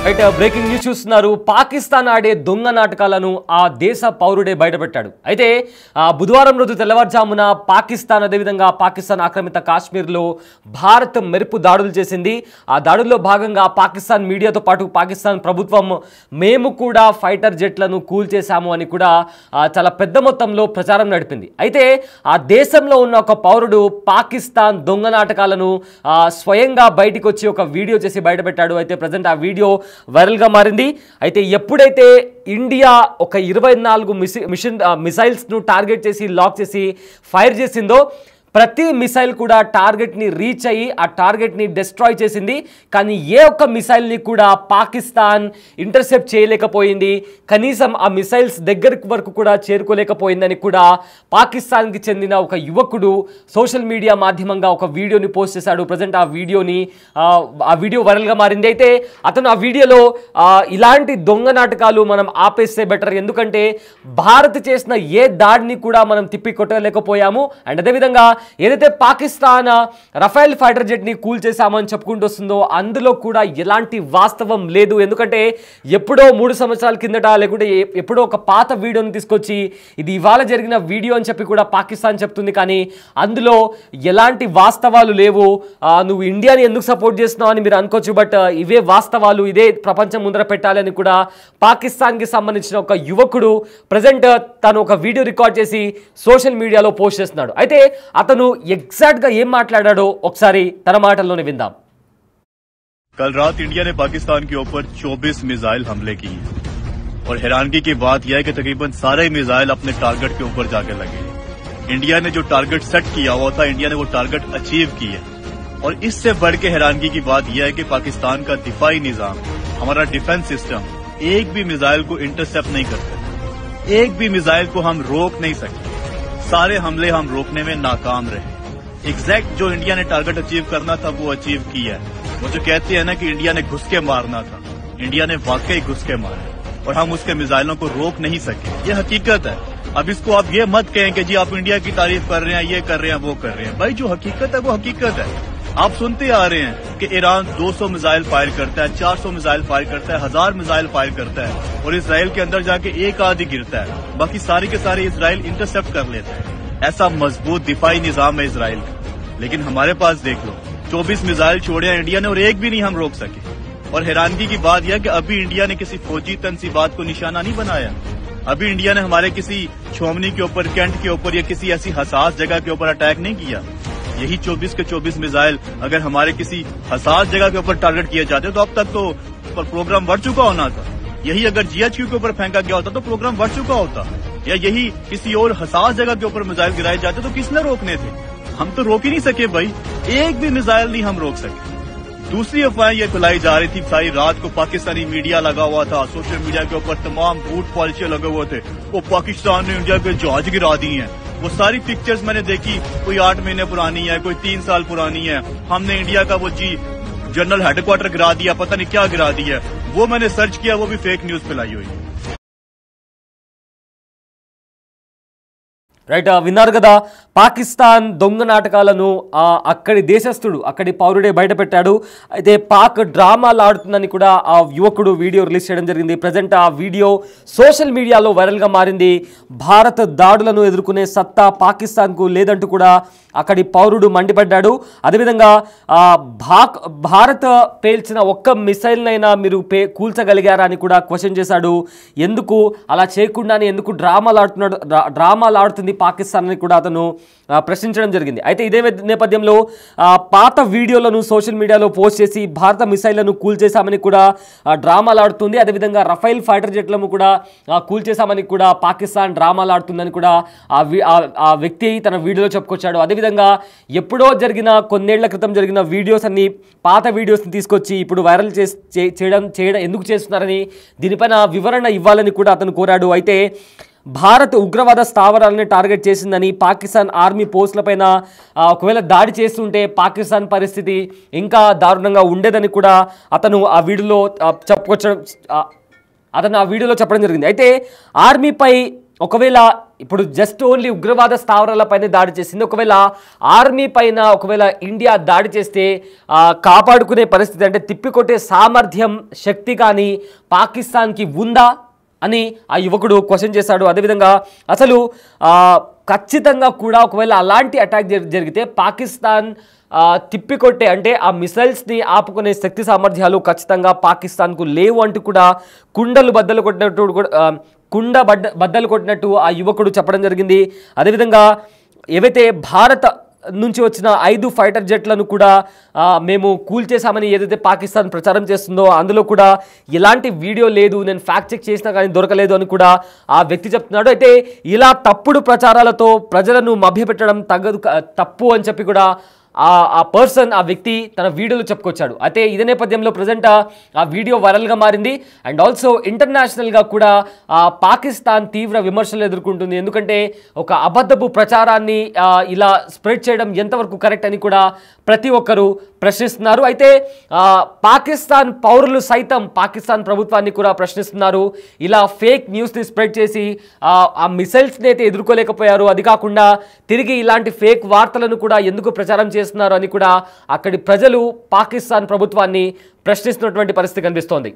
Right breaking news చూస్తున్నారు. పాకిస్తాన్ ఆడే దొంగ నాటకాలను ఆ దేశ పౌరుడే బయటపెట్టాడు. అయితే బుధవారం రోజు తెల్లవారుజామున పాకిస్తాన్ అదేవిధంగా పాకిస్తాన్ ఆక్రమిత కాశ్మీర్లో భారత్ మెరుపు దాడులు చేసింది. ఆ దాడుల్లో భాగంగా పాకిస్తాన్ మీడియాతో పాటు పాకిస్తాన్ ప్రభుత్వం మేము కూడా ఫైటర్ జెట్లను కూల్చేశాము అని కూడా చాలా పెద్ద మొత్తంలో ప్రచారం నడిపింది. అయితే ఆ దేశంలో ఉన్న ఒక పౌరుడు పాకిస్తాన్ దొంగ నాటకాలను స్వయంగా బయటికి వచ్చి ఒక వీడియో చేసి బయటపెట్టాడు. అయితే ప్రజెంట్ ఆ వీడియో వైరల్గా మారింది. అయితే ఎప్పుడైతే ఇండియా ఒక 24 మిసైల్స్ను టార్గెట్ చేసి లాక్ చేసి ఫైర్ చేసిందో ప్రతి మిసైల్ కూడా టార్గెట్ని రీచ్ అయ్యి ఆ టార్గెట్ని డిస్ట్రాయ్ చేసింది. కానీ ఏ ఒక్క మిసైల్ని కూడా పాకిస్తాన్ ఇంటర్సెప్ట్ చేయలేకపోయింది. కనీసం ఆ మిసైల్స్ దగ్గరికి వరకు కూడా చేరుకోలేకపోయిందని కూడా పాకిస్తాన్కి చెందిన ఒక యువకుడు సోషల్ మీడియా మాధ్యమంగా ఒక వీడియోని పోస్ట్ చేశాడు. ప్రజెంట్ ఆ వీడియో వైరల్గా మారింది. అయితే అతను ఆ వీడియోలో ఇలాంటి దొంగ నాటకాలు మనం ఆపేస్తే బెటర్, ఎందుకంటే భారత్ చేసిన ఏ దాడిని కూడా మనం తిప్పి కొట్టలేకపోయాము. అండ్ అదేవిధంగా ఏదైతే పాకిస్తాన్ రఫేల్ ఫైటర్ జెట్ని కూల్చేశామని చెప్పుకుంటూ వస్తుందో అందులో కూడా ఎలాంటి వాస్తవం లేదు. ఎందుకంటే ఎప్పుడో 3 సంవత్సరాల కిందట లేకుంటే ఎప్పుడో ఒక పాత వీడియోని తీసుకొచ్చి ఇది ఇవాళ జరిగిన వీడియో అని చెప్పి కూడా పాకిస్తాన్ చెప్తుంది. కానీ అందులో ఎలాంటి వాస్తవాలు లేవు. నువ్వు ఇండియాని ఎందుకు సపోర్ట్ చేస్తున్నావు అని మీరు అనుకోవచ్చు, బట్ ఇవే వాస్తవాలు, ఇదే ప్రపంచం ముందర పెట్టాలని కూడా పాకిస్తాన్కి సంబంధించిన ఒక యువకుడు ప్రజెంట్ తను ఒక వీడియో రికార్డ్ చేసి సోషల్ మీడియాలో పోస్ట్ చేస్తున్నాడు. అయితే అతను ఎగ్జాక్ట్ గా ఏం మాట్లాడాడో ఒకసారి తన మాటల్లోనే విందాం. कल रात इंडिया ने पाकिस्तान के ऊपर 24 मिसाइल हमले किए और हैरानगी की बात यह है कि तकरीबन सारे मिसाइल अपने टारगेट के ऊपर जाके लगे। इंडिया ने जो टारगेट सेट किया हुआ था, इंडिया ने वो टारगेट अचीव किया। और इससे बढ़ के हैरानगी की बात यह है कि पाकिस्तान का दिफाई निजाम, हमारा डिफेंस सिस्टम एक भी मिसाइल को इंटरसेप्ट नहीं कर सकता, एक भी मिसाइल को हम रोक नहीं सकते। सारे हमले हम रोकने में नाकाम रहे। एग्जैक्ट जो इंडिया ने टारगेट अचीव करना था वो अचीव किया है। वो जो कहते हैं ना कि इंडिया ने घुस के मारना था, इंडिया ने वाकई घुस के मारा और हम उसके मिसाइलों को रोक नहीं सके। ये हकीकत है। अब इसको आप ये मत कहें कि जी आप इंडिया की तारीफ कर रहे हैं, ये कर रहे हैं, वो कर रहे हैं। भाई जो हकीकत है वो हकीकत है। आप सुनते आ रहे हैं कि ईरान 200 मिसाइल फायर करता है, 400 मिसाइल फायर करता है, 1000 मिसाइल फायर करता है और इसराइल के अंदर जाके एक आदि गिरता है, बाकी सारे के सारे इसराइल इंटरसेप्ट कर लेता है। ऐसा मजबूत दिफाई निजाम है इसराइल का। लेकिन हमारे पास देख लो 24 मिसाइल छोड़े इंडिया ने और एक भी नहीं हम रोक सके। और हैरानगी की बात यह कि अभी इंडिया ने किसी फौजी तनसीबात को निशाना नहीं बनाया। अभी इंडिया ने हमारे किसी छोमनी के ऊपर, कैंट के ऊपर या किसी ऐसी हसास जगह के ऊपर अटैक नहीं किया। यही 24 के 24 मिसाइल अगर हमारे किसी हसास जगह के ऊपर टारगेट किए जाते तो अब तक तो प्रोग्राम बढ़ चुका होना था। यही अगर GHQ के ऊपर फेंका गया होता तो प्रोग्राम बढ़ चुका होता। या यही किसी और हसास जगह के ऊपर मिसाइल गिराए जाते तो किसने रोकने थे? हम तो रोक ही नहीं सके भाई, एक भी मिसाइल नहीं हम रोक सके। दूसरी अफवाहें ये फैलाई जा रही थी, सारी रात को पाकिस्तानी मीडिया लगा हुआ था, सोशल मीडिया के ऊपर तमाम झूठ पॉलिसी लगे हुए थे, वो पाकिस्तान ने इंडिया के जहाज गिरा दी हैं। वो सारी पिक्चर्स मैंने देखी, कोई 8 महीने पुरानी है, कोई 3 साल पुरानी है। हमने इंडिया का वो जनरल हेडक्वार्टर गिरा दिया, पता नहीं क्या गिरा दिया। वो मैंने सर्च किया, वो भी फेक न्यूज फैलाई हुई है। రైట్, విన్నారు కదా, పాకిస్తాన్ దొంగ నాటకాలను అక్కడి దేశస్థుడు, అక్కడి పౌరుడే బయటపెట్టాడు. అయితే పాక్ డ్రామాలు ఆడుతుందని కూడా ఆ యువకుడు వీడియో రిలీజ్ చేయడం జరిగింది. ప్రజెంట్ ఆ వీడియో సోషల్ మీడియాలో వైరల్గా మారింది. భారత్ దాడులను ఎదుర్కొనే సత్తా పాకిస్తాన్కు లేదంటూ కూడా అక్కడి పౌరుడు మండిపడ్డాడు. అదేవిధంగా భారత్ పేల్చిన ఒక్క మిసైల్నైనా మీరు కూల్చగలిగారా అని కూడా క్వశ్చన్ చేశాడు. ఎందుకు అలా చేయకుండానే ఎందుకు డ్రామాలు ఆడుతుంది పాకిస్తాన్ అని కూడా అతను ప్రశ్నించడం జరిగింది. అయితే ఇదే నేపథ్యంలో పాత వీడియోలను సోషల్ మీడియాలో పోస్ట్ చేసి భారత మిసైళ్లను కూల్చేశామని కూడా డ్రామాలు ఆడుతుంది. అదేవిధంగా రఫేల్ ఫైటర్ జెట్లను కూడా కూల్చేశామని కూడా పాకిస్తాన్ డ్రామాలు ఆడుతుందని కూడా ఆ వ్యక్తి తన వీడియోలో చెప్పుకొచ్చాడు. అదేవిధంగా ఎప్పుడో జరిగిన కొన్నేళ్ల క్రితం జరిగిన వీడియోస్ అన్ని పాత వీడియోస్ని తీసుకొచ్చి ఇప్పుడు వైరల్ చేయడం ఎందుకు చేస్తున్నారని దీనిపైన వివరణ ఇవ్వాలని కూడా అతను కోరాడు. అయితే భారత్ ఉగ్రవాద స్థావరాలని టార్గెట్ చేసిందని, పాకిస్తాన్ ఆర్మీ పోస్టులపైన ఒకవేళ దాడి చేస్తుంటే పాకిస్తాన్ పరిస్థితి ఇంకా దారుణంగా ఉండేదని కూడా అతను ఆ వీడియోలో చెప్పడం జరిగింది. అయితే ఆర్మీపై ఒకవేళ ఇప్పుడు జస్ట్ ఓన్లీ ఉగ్రవాద స్థావరాలపైన దాడి చేసింది. ఒకవేళ ఆర్మీ పైన ఒకవేళ ఇండియా దాడి చేస్తే కాపాడుకునే పరిస్థితి అంటే తిప్పికొట్టే సామర్థ్యం శక్తి కానీ పాకిస్తాన్కి ఉందా అని ఆ యువకుడు క్వశ్చన్ చేశాడు. అదేవిధంగా అసలు ఖచ్చితంగా కూడా ఒకవేళ అలాంటి అటాక్ జరిగితే పాకిస్తాన్ తిప్పికొట్టే అంటే ఆ మిసైల్స్ని ఆపుకునే శక్తి సామర్థ్యాలు ఖచ్చితంగా పాకిస్తాన్కు లేవు అంటూ కూడా కుండ బద్దలు కొట్టినట్టు ఆ యువకుడు చెప్పడం జరిగింది. అదేవిధంగా ఏవైతే భారత్ నుంచి వచ్చిన 5 ఫైటర్ జెట్లను కూడా మేము కూల్చేశామని ఏదైతే పాకిస్తాన్ ప్రచారం చేస్తుందో అందులో కూడా ఎలాంటి వీడియో లేదు, నేను ఫ్యాక్ట్ చెక్ చేసినా కానీ దొరకలేదు అని కూడా ఆ వ్యక్తి చెప్తున్నాడు. అయితే ఇలా తప్పుడు ప్రచారాలతో ప్రజలను మభ్యపెట్టడం తప్పు అని చెప్పి కూడా ఆ పర్సన్ ఆ వ్యక్తి తన వీడియోలో చెప్పుకొచ్చాడు. అయితే ఇదే నేపథ్యంలో ప్రజెంట్ ఆ వీడియో వైరల్గా మారింది. అండ్ ఆల్సో ఇంటర్నేషనల్గా కూడా పాకిస్తాన్ తీవ్ర విమర్శలు ఎదుర్కొంటుంది. ఎందుకంటే ఒక అబద్ధపు ప్రచారాన్ని ఇలా స్ప్రెడ్ చేయడం ఎంతవరకు కరెక్ట్ అని కూడా ప్రతి ఒక్కరూ ప్రశ్నిస్తున్నారు. అయితే పాకిస్తాన్ పౌరులు సైతం పాకిస్తాన్ ప్రభుత్వాన్ని కూడా ప్రశ్నిస్తున్నారు. ఇలా ఫేక్ న్యూస్ని స్ప్రెడ్ చేసి ఆ మిసైల్స్ని అయితే ఎదుర్కోలేకపోయారు. అది కాకుండా తిరిగి ఇలాంటి ఫేక్ వార్తలను కూడా ఎందుకు ప్రచారం చేస్తున్నారు అని కూడా అక్కడి ప్రజలు పాకిస్తాన్ ప్రభుత్వాన్ని ప్రశ్నిస్తున్నటువంటి పరిస్థితి కనిపిస్తోంది.